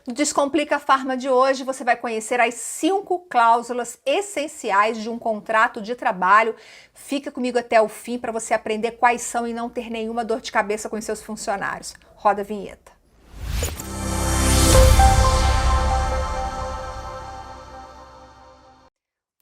No Descomplica Farma de hoje, você vai conhecer as 5 cláusulas essenciais de um contrato de trabalho. Fica comigo até o fim para você aprender quais são e não ter nenhuma dor de cabeça com os seus funcionários. Roda a vinheta.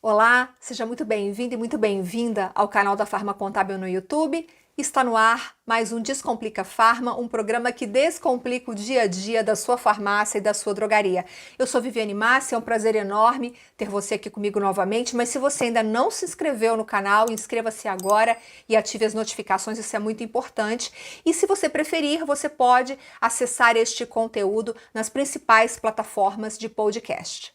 Olá, seja muito bem-vindo e muito bem-vinda ao canal da Farma Contábil no YouTube. Está no ar mais um Descomplica Farma, um programa que descomplica o dia a dia da sua farmácia e da sua drogaria. Eu sou Viviane Massi, é um prazer enorme ter você aqui comigo novamente, mas se você ainda não se inscreveu no canal, inscreva-se agora e ative as notificações, isso é muito importante. E se você preferir, você pode acessar este conteúdo nas principais plataformas de podcast.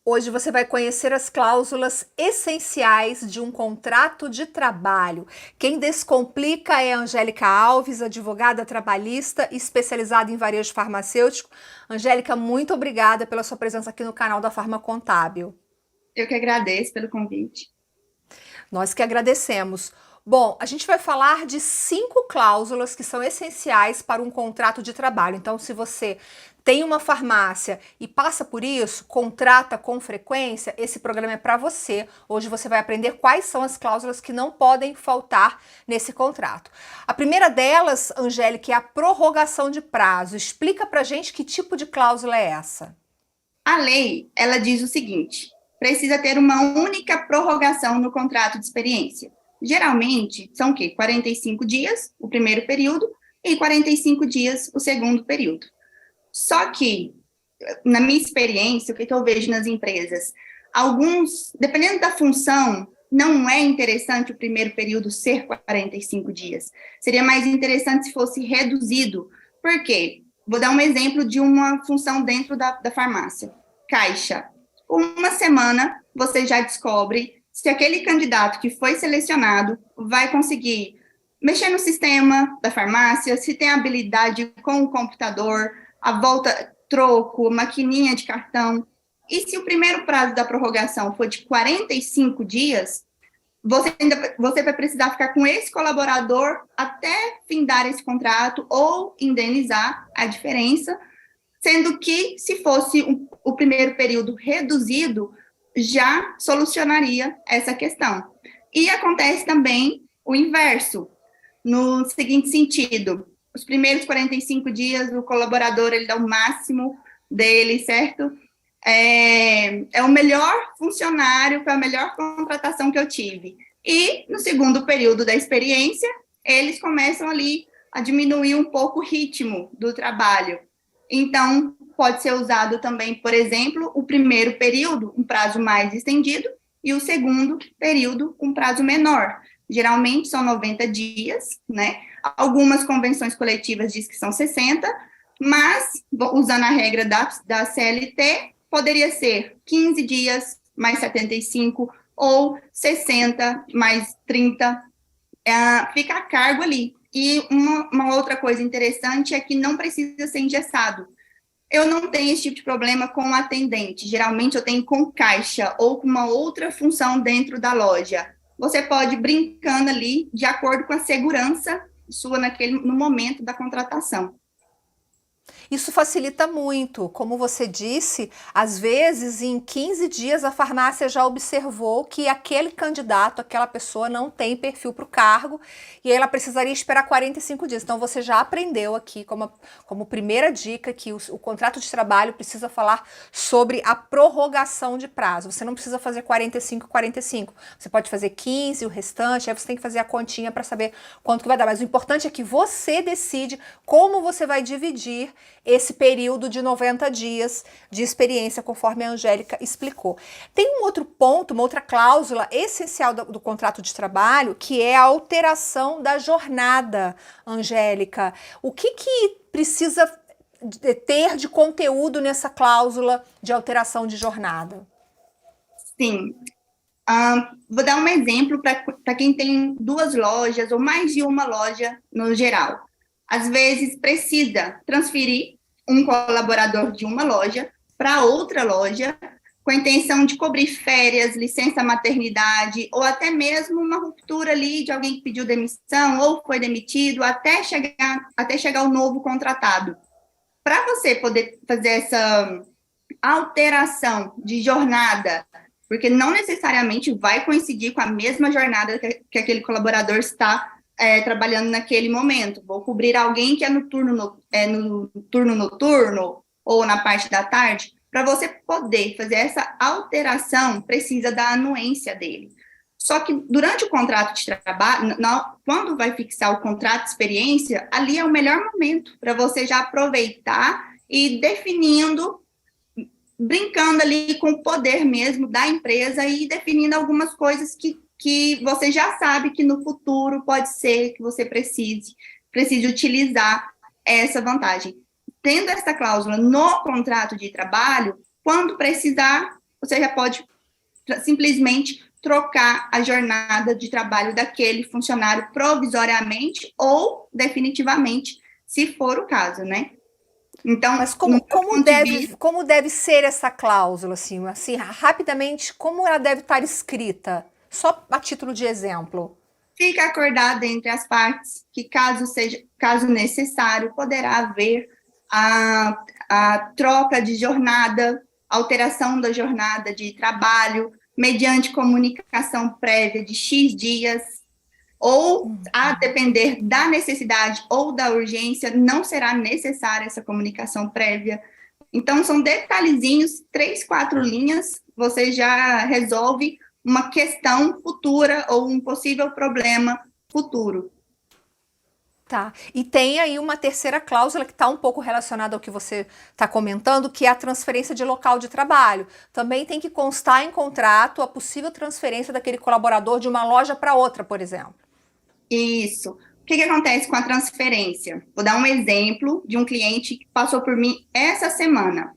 Hoje você vai conhecer as cláusulas essenciais de um contrato de trabalho. Quem descomplica é a Angélica Alves, advogada trabalhista especializada em varejo farmacêutico. Angélica, muito obrigada pela sua presença aqui no canal da Farma Contábil. Eu que agradeço pelo convite. Nós que agradecemos. Bom, a gente vai falar de 5 cláusulas que são essenciais para um contrato de trabalho. Então, se você tem uma farmácia e passa por isso, contrata com frequência, esse programa é para você. Hoje você vai aprender quais são as cláusulas que não podem faltar nesse contrato. A primeira delas, Angélica, é a prorrogação de prazo. Explica pra gente que tipo de cláusula é essa. A lei, ela diz o seguinte: precisa ter uma única prorrogação no contrato de experiência. Geralmente, são o quê? 45 dias, o primeiro período, e 45 dias, o segundo período. Só que, na minha experiência, o que eu vejo nas empresas, dependendo da função, não é interessante o primeiro período ser 45 dias. Seria mais interessante se fosse reduzido. Por quê? Vou dar um exemplo de uma função dentro da farmácia. Caixa. Uma semana, você já descobre se aquele candidato que foi selecionado vai conseguir mexer no sistema da farmácia, se tem habilidade com o computador, a volta, troco, maquininha de cartão. E se o primeiro prazo da prorrogação for de 45 dias, você vai precisar ficar com esse colaborador até findar esse contrato ou indenizar a diferença, sendo que, se fosse o primeiro período reduzido, já solucionaria essa questão. E acontece também o inverso, no seguinte sentido: os primeiros 45 dias, o colaborador ele dá o máximo dele, certo? É o melhor funcionário, foi a melhor contratação que eu tive. E no segundo período da experiência, eles começam ali a diminuir um pouco o ritmo do trabalho. Então, pode ser usado também, por exemplo, o primeiro período, um prazo mais estendido, e o segundo período, um prazo menor. Geralmente são 90 dias, né? Algumas convenções coletivas dizem que são 60, mas, usando a regra da CLT, poderia ser 15 dias mais 75 ou 60 mais 30, fica a cargo ali. E uma outra coisa interessante é que não precisa ser engessado. Eu não tenho esse tipo de problema com atendente. Geralmente eu tenho com caixa ou com uma outra função dentro da loja. Você pode ir brincando ali de acordo com a segurança sua no momento da contratação. Isso facilita muito. Como você disse, às vezes em 15 dias a farmácia já observou que aquele candidato, aquela pessoa não tem perfil para o cargo e aí ela precisaria esperar 45 dias. Então você já aprendeu aqui como primeira dica que o contrato de trabalho precisa falar sobre a prorrogação de prazo. Você não precisa fazer 45, 45. Você pode fazer 15, o restante, aí você tem que fazer a continha para saber quanto que vai dar. Mas o importante é que você decide como você vai dividir esse período de 90 dias de experiência, conforme a Angélica explicou. Tem um outro ponto, uma outra cláusula essencial do contrato de trabalho, que é a alteração da jornada, Angélica. O que precisa ter de conteúdo nessa cláusula de alteração de jornada? Sim. Vou dar um exemplo para quem tem 2 lojas ou mais de uma loja no geral. Às vezes precisa transferir um colaborador de uma loja para outra loja, com a intenção de cobrir férias, licença maternidade, ou até mesmo uma ruptura ali de alguém que pediu demissão ou foi demitido, até chegar o novo contratado. para você poder fazer essa alteração de jornada, porque não necessariamente vai coincidir com a mesma jornada que aquele colaborador está trabalhando naquele momento. Vou cobrir alguém que é no turno noturno ou na parte da tarde. Para você poder fazer essa alteração, precisa da anuência dele. Só que durante o contrato de trabalho, quando vai fixar o contrato de experiência, ali é o melhor momento para você já aproveitar e definindo, brincando ali com o poder mesmo da empresa e definindo algumas coisas que você já sabe que no futuro pode ser que você precise utilizar essa vantagem. Tendo essa cláusula no contrato de trabalho, quando precisar, você já pode simplesmente trocar a jornada de trabalho daquele funcionário provisoriamente ou definitivamente, se for o caso, né? Então, mas como deve ser essa cláusula, assim, rapidamente, como ela deve estar escrita? Só a título de exemplo. Fica acordado entre as partes que, caso necessário, poderá haver a troca de jornada, alteração da jornada de trabalho, mediante comunicação prévia de X dias, ou, a depender da necessidade ou da urgência, não será necessária essa comunicação prévia. Então, são detalhezinhos, 3, 4 linhas, você já resolve uma questão futura ou um possível problema futuro. Tá, e tem aí uma terceira cláusula que está um pouco relacionada ao que você está comentando, que é a transferência de local de trabalho. Também tem que constar em contrato a possível transferência daquele colaborador de uma loja para outra, por exemplo. Isso. O que acontece com a transferência? Vou dar um exemplo de um cliente que passou por mim essa semana.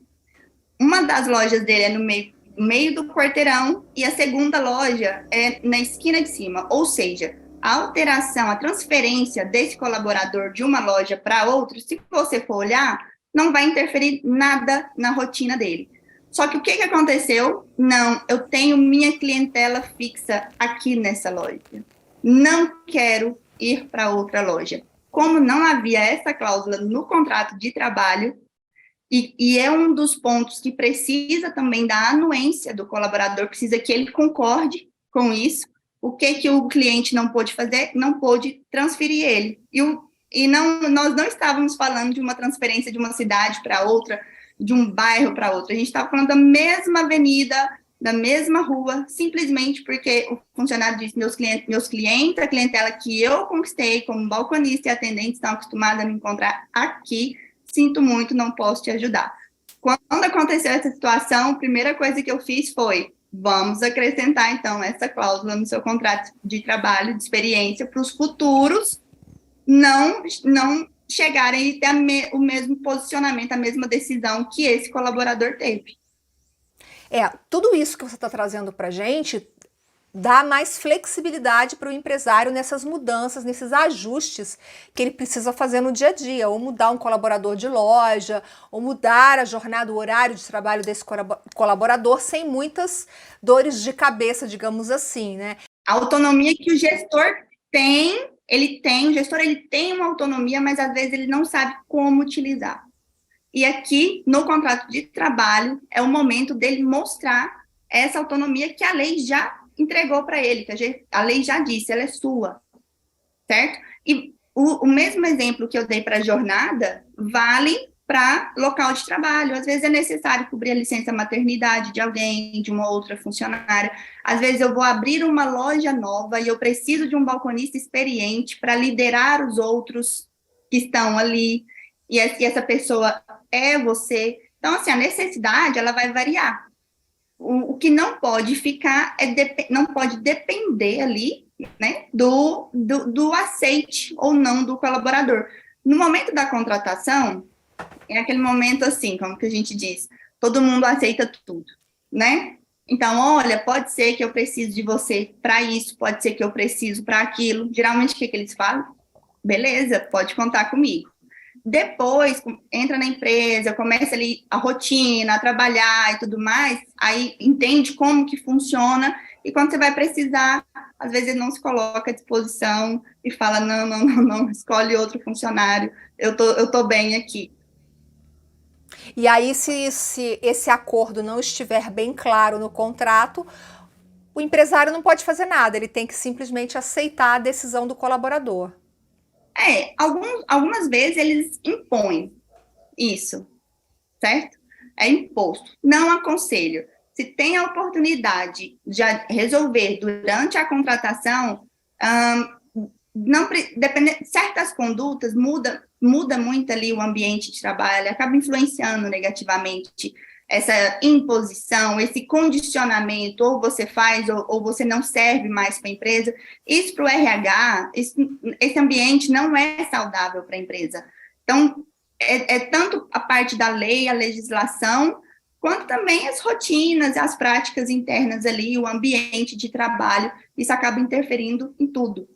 Uma das lojas dele é no meio do quarteirão e a segunda loja é na esquina de cima, ou seja, a alteração, a transferência desse colaborador de uma loja para outra, se você for olhar, não vai interferir nada na rotina dele. Só que o que aconteceu? Não, eu tenho minha clientela fixa aqui nessa loja. Não quero ir para outra loja. Como não havia essa cláusula no contrato de trabalho, e é um dos pontos que precisa também da anuência do colaborador, precisa que ele concorde com isso. O que o cliente não pôde fazer? Não pôde transferir ele. Nós não estávamos falando de uma transferência de uma cidade para outra, de um bairro para outro. A gente estava falando da mesma avenida, da mesma rua, simplesmente porque o funcionário disse: meus clientes, a clientela que eu conquistei como balconista e atendente estão acostumados a me encontrar aqui, sinto muito, não posso te ajudar. Quando aconteceu essa situação, a primeira coisa que eu fiz foi: vamos acrescentar, então, essa cláusula no seu contrato de trabalho, de experiência, para os futuros não chegarem e ter o mesmo posicionamento, a mesma decisão que esse colaborador teve. Tudo isso que você está trazendo para a gente dá mais flexibilidade para o empresário nessas mudanças, nesses ajustes que ele precisa fazer no dia a dia, ou mudar um colaborador de loja, ou mudar a jornada, o horário de trabalho desse colaborador sem muitas dores de cabeça, digamos assim, né? A autonomia que o gestor tem, o gestor tem uma autonomia, mas às vezes ele não sabe como utilizar. E aqui, no contrato de trabalho, é o momento dele mostrar essa autonomia que a lei já entregou para ele, que a lei já disse, ela é sua, certo? E o mesmo exemplo que eu dei para a jornada vale para local de trabalho. Às vezes é necessário cobrir a licença maternidade de alguém, de uma outra funcionária. Às vezes eu vou abrir uma loja nova e eu preciso de um balconista experiente para liderar os outros que estão ali, e essa pessoa é você. Então, assim, a necessidade, ela vai variar. O que não pode ficar, não pode depender ali, né, do aceite ou não do colaborador. No momento da contratação, é aquele momento assim, como que a gente diz, todo mundo aceita tudo, né? Então, olha, pode ser que eu precise de você para isso, pode ser que eu preciso para aquilo. Geralmente, o que eles falam? Beleza, pode contar comigo. Depois, entra na empresa, começa ali a rotina, a trabalhar e tudo mais, aí entende como que funciona, e quando você vai precisar, às vezes ele não se coloca à disposição e fala: não, escolhe outro funcionário, eu tô bem aqui. E aí, se esse acordo não estiver bem claro no contrato, o empresário não pode fazer nada, ele tem que simplesmente aceitar a decisão do colaborador. Algumas vezes eles impõem isso, certo? É imposto. Não aconselho. Se tem a oportunidade de resolver durante a contratação, não depende, certas condutas muda muito ali o ambiente de trabalho, acaba influenciando negativamente essa imposição, esse condicionamento, ou você faz ou você não serve mais para a empresa. Isso para o RH, esse ambiente não é saudável para a empresa. Então, tanto a parte da lei, a legislação, quanto também as rotinas, as práticas internas ali, o ambiente de trabalho, isso acaba interferindo em tudo.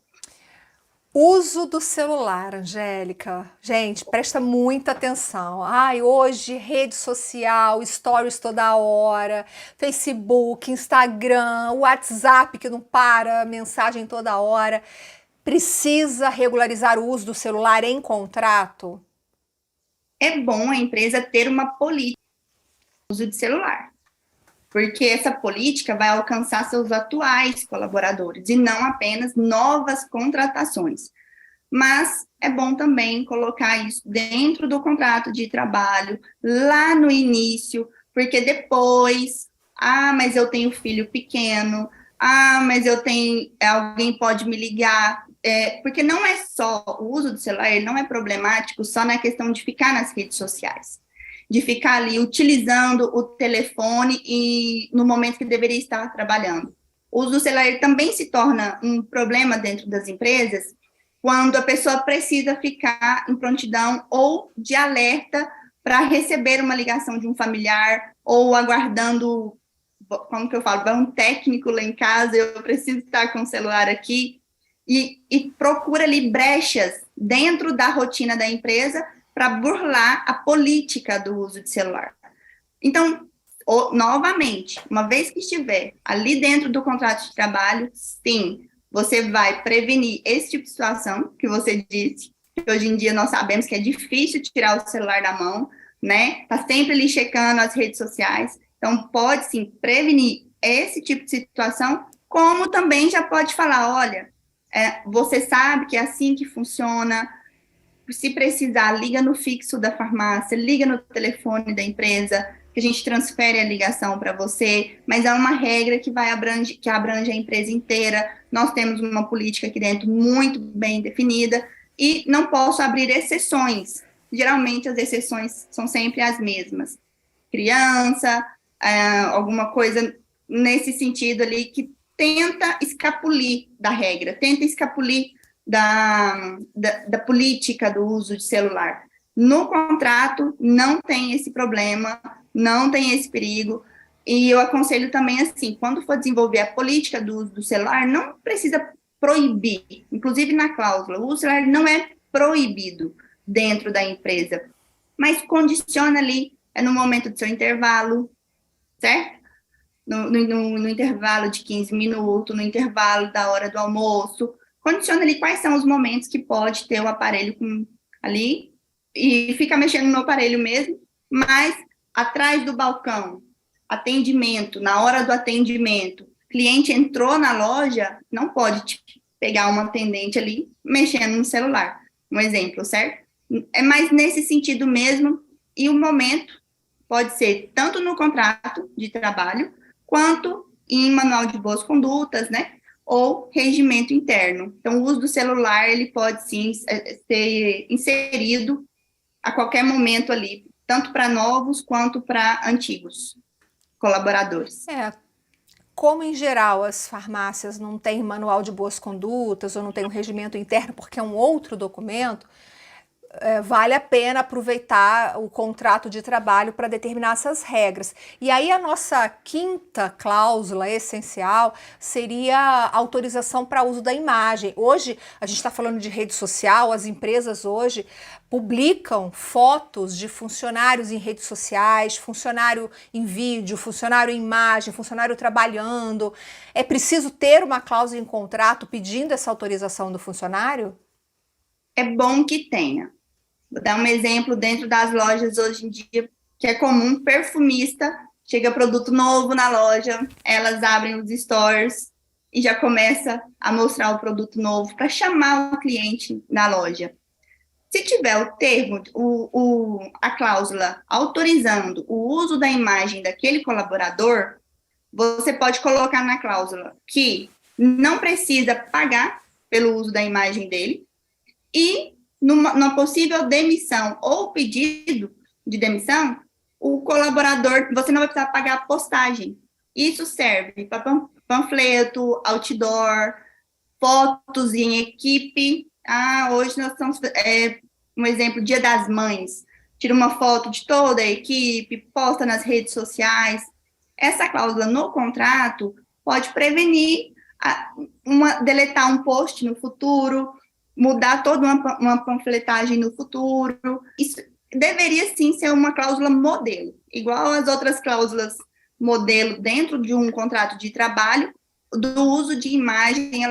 Uso do celular, Angélica. Gente, presta muita atenção. Ai, hoje, rede social, stories toda hora, Facebook, Instagram, WhatsApp que não para, mensagem toda hora. Precisa regularizar o uso do celular em contrato? É bom a empresa ter uma política de uso de celular, porque essa política vai alcançar seus atuais colaboradores e não apenas novas contratações. Mas é bom também colocar isso dentro do contrato de trabalho, lá no início, porque depois, mas eu tenho filho pequeno, mas eu tenho, alguém pode me ligar, porque não é só, o uso do celular, ele não é problemático só na questão de ficar nas redes sociais, de ficar ali utilizando o telefone e no momento que deveria estar trabalhando. O uso do celular ele também se torna um problema dentro das empresas quando a pessoa precisa ficar em prontidão ou de alerta para receber uma ligação de um familiar ou aguardando, como que eu falo, vai um técnico lá em casa, eu preciso estar com o celular aqui, e procura ali brechas dentro da rotina da empresa para burlar a política do uso de celular. Então, novamente, uma vez que estiver ali dentro do contrato de trabalho, sim, você vai prevenir esse tipo de situação que você disse, que hoje em dia nós sabemos que é difícil tirar o celular da mão, né? Tá sempre ali checando as redes sociais. Então, pode sim prevenir esse tipo de situação, como também já pode falar, olha, você sabe que é assim que funciona, se precisar, liga no fixo da farmácia, liga no telefone da empresa, que a gente transfere a ligação para você, mas é uma regra que abrange a empresa inteira. Nós temos uma política aqui dentro muito bem definida e não posso abrir exceções. Geralmente as exceções são sempre as mesmas. Criança, alguma coisa nesse sentido ali que tenta escapulir da regra, tenta escapulir da política do uso de celular. No contrato não tem esse problema, não tem esse perigo, e eu aconselho também assim, quando for desenvolver a política do uso do celular, não precisa proibir, inclusive na cláusula, o uso do celular não é proibido dentro da empresa, mas condiciona ali, no momento do seu intervalo, certo? No intervalo de 15 minutos, no intervalo da hora do almoço, condiciona ali quais são os momentos que pode ter o aparelho ali, e fica mexendo no aparelho mesmo, mas atrás do balcão, atendimento, na hora do atendimento, cliente entrou na loja, não pode pegar uma atendente ali mexendo no celular, um exemplo, certo? É mais nesse sentido mesmo, e o momento pode ser tanto no contrato de trabalho, quanto em manual de boas condutas, né? Ou regimento interno. Então, o uso do celular, ele pode sim ser inserido a qualquer momento ali, tanto para novos quanto para antigos colaboradores. Como em geral as farmácias não têm manual de boas condutas ou não têm um regimento interno porque é um outro documento, vale a pena aproveitar o contrato de trabalho para determinar essas regras. E aí a nossa quinta cláusula essencial seria a autorização para uso da imagem. Hoje, a gente está falando de rede social, as empresas hoje publicam fotos de funcionários em redes sociais, funcionário em vídeo, funcionário em imagem, funcionário trabalhando. É preciso ter uma cláusula em contrato pedindo essa autorização do funcionário? É bom que tenha. Vou dar um exemplo dentro das lojas hoje em dia, que é comum, perfumista, chega produto novo na loja, elas abrem os stores e já começa a mostrar o produto novo para chamar o cliente na loja. Se tiver o termo, a cláusula autorizando o uso da imagem daquele colaborador, você pode colocar na cláusula que não precisa pagar pelo uso da imagem dele e, numa possível demissão ou pedido de demissão, o colaborador, você não vai precisar pagar a postagem. Isso serve para panfleto, outdoor, fotos em equipe. Hoje nós estamos, um exemplo, Dia das Mães. Tira uma foto de toda a equipe, posta nas redes sociais. Essa cláusula no contrato pode prevenir deletar um post no futuro, mudar toda uma panfletagem no futuro. Isso deveria sim ser uma cláusula modelo, igual as outras cláusulas modelo dentro de um contrato de trabalho, do uso de imagem,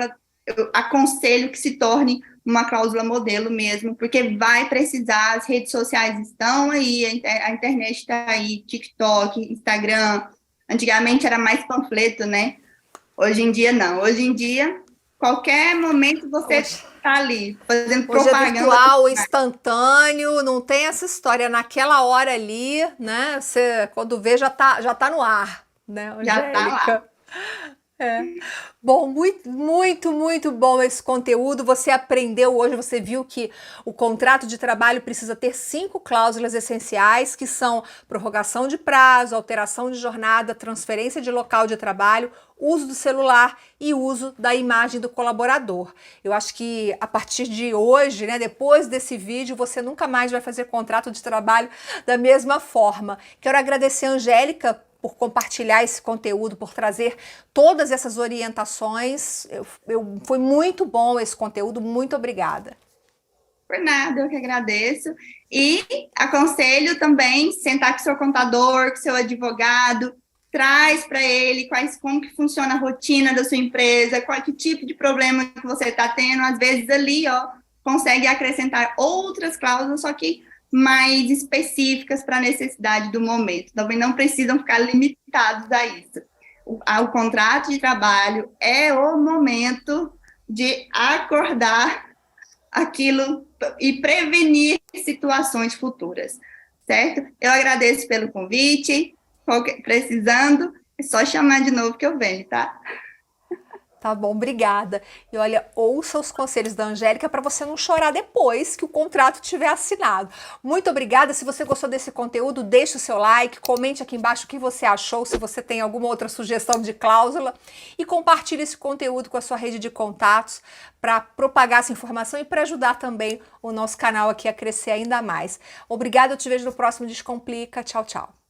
eu aconselho que se torne uma cláusula modelo mesmo, porque vai precisar, as redes sociais estão aí, a internet está aí, TikTok, Instagram, antigamente era mais panfleto, né? Hoje em dia não, hoje em dia, qualquer momento você está ali, fazendo propaganda. Hoje é virtual, instantâneo, não tem essa história, naquela hora ali, né, você quando vê já tá no ar, né, Angélica? Já tá lá. Bom, muito bom esse conteúdo. Você aprendeu hoje, você viu que o contrato de trabalho precisa ter 5 cláusulas essenciais, que são prorrogação de prazo, alteração de jornada, transferência de local de trabalho, uso do celular e uso da imagem do colaborador. Eu acho que a partir de hoje, né, depois desse vídeo, você nunca mais vai fazer contrato de trabalho da mesma forma. Quero agradecer a Angélica por compartilhar esse conteúdo, por trazer todas essas orientações. Foi muito bom esse conteúdo, muito obrigada. Por nada, eu que agradeço. E aconselho também sentar com seu contador, com seu advogado, traz para ele como que funciona a rotina da sua empresa, que tipo de problema que você está tendo. Às vezes ali, consegue acrescentar outras cláusulas, só que mais específicas para a necessidade do momento. Também não precisam ficar limitados a isso. O contrato de trabalho é o momento de acordar aquilo e prevenir situações futuras, certo? Eu agradeço pelo convite, precisando, é só chamar de novo que eu venho, tá? Tá bom, obrigada. E olha, ouça os conselhos da Angélica para você não chorar depois que o contrato tiver assinado. Muito obrigada. Se você gostou desse conteúdo, deixe o seu like, comente aqui embaixo o que você achou, se você tem alguma outra sugestão de cláusula e compartilhe esse conteúdo com a sua rede de contatos para propagar essa informação e para ajudar também o nosso canal aqui a crescer ainda mais. Obrigada, eu te vejo no próximo Descomplica. Tchau, tchau.